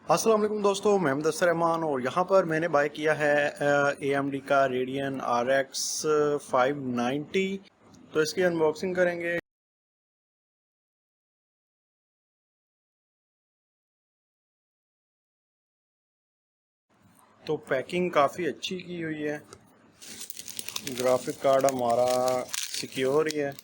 अस्सलाम वालेकुम दोस्तों, मैं मुदस्सिर रहमान और यहाँ पर मैंने बाय किया है AMD का Radeon RX 590। तो इसकी अनबॉक्सिंग करेंगे। तो पैकिंग काफ़ी अच्छी की हुई है। ग्राफिक कार्ड हमारा सिक्योर ही है।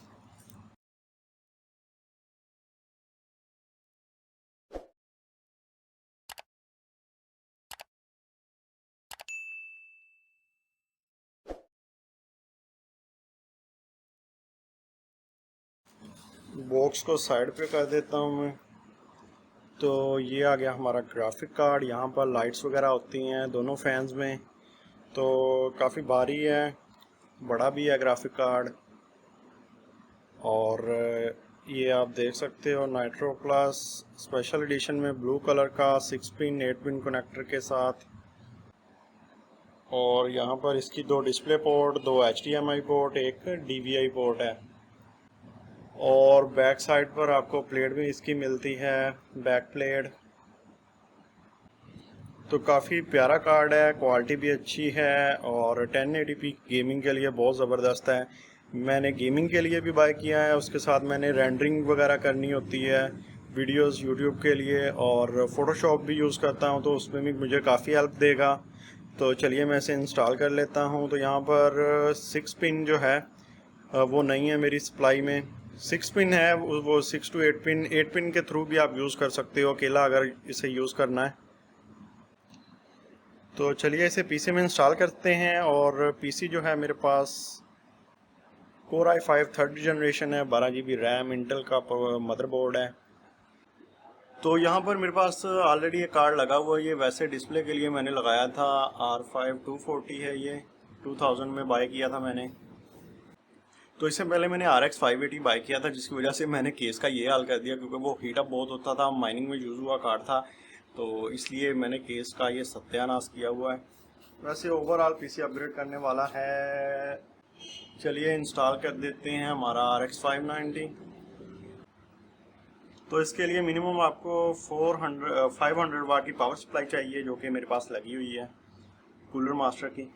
बॉक्स को साइड पे कर देता हूँ मैं। तो ये आ गया हमारा ग्राफिक कार्ड। यहाँ पर लाइट्स वगैरह होती हैं दोनों फैंस में। तो काफ़ी भारी है, बड़ा भी है ग्राफिक कार्ड। और ये आप देख सकते हो नाइट्रो प्लस स्पेशल एडिशन में ब्लू कलर का 6 पिन 8 पिन कनेक्टर के साथ। और यहाँ पर इसकी दो डिस्प्ले पोर्ट, दो HDMI पोर्ट, एक DVI पोर्ट है। और बैक साइड पर आपको प्लेट भी इसकी मिलती है, बैक प्लेट। तो काफ़ी प्यारा कार्ड है, क्वालिटी भी अच्छी है और 1080p गेमिंग के लिए बहुत ज़बरदस्त है। मैंने गेमिंग के लिए भी बाय किया है, उसके साथ मैंने रेंडरिंग वगैरह करनी होती है वीडियोस यूट्यूब के लिए, और फ़ोटोशॉप भी यूज़ करता हूं, तो उसमें भी मुझे काफ़ी हेल्प देगा। तो चलिए मैं इसे इंस्टॉल कर लेता हूं। तो यहाँ पर 6 पिन जो है वो नहीं है मेरी सप्लाई में। 6 पिन है, वो 6 to 8 पिन, 8 पिन के थ्रू भी आप यूज़ कर सकते हो अकेला, अगर इसे यूज़ करना है। तो चलिए इसे पीसी में इंस्टॉल करते हैं। और पीसी जो है मेरे पास Core i5 थर्ड जनरेशन है, 12 GB रैम, इंटेल का मदरबोर्ड है। तो यहाँ पर मेरे पास ऑलरेडी ये कार्ड लगा हुआ है। ये वैसे डिस्प्ले के लिए मैंने लगाया था, R5 240 है ये, 2000 में बाय किया था मैंने। तो इससे पहले मैंने RX 580 बाय किया था, जिसकी वजह से मैंने केस का ये हाल कर दिया, क्योंकि वो हीटअप बहुत होता था, माइनिंग में यूज़ हुआ कार्ड था, तो इसलिए मैंने केस का ये सत्यानाश किया हुआ है। वैसे ओवरऑल पीसी अपग्रेड करने वाला है। चलिए इंस्टॉल कर देते हैं हमारा RX 590। तो इसके लिए मिनिमम आपको 500 वाट की पावर सप्लाई चाहिए, जो कि मेरे पास लगी हुई है कूलर मास्टर की।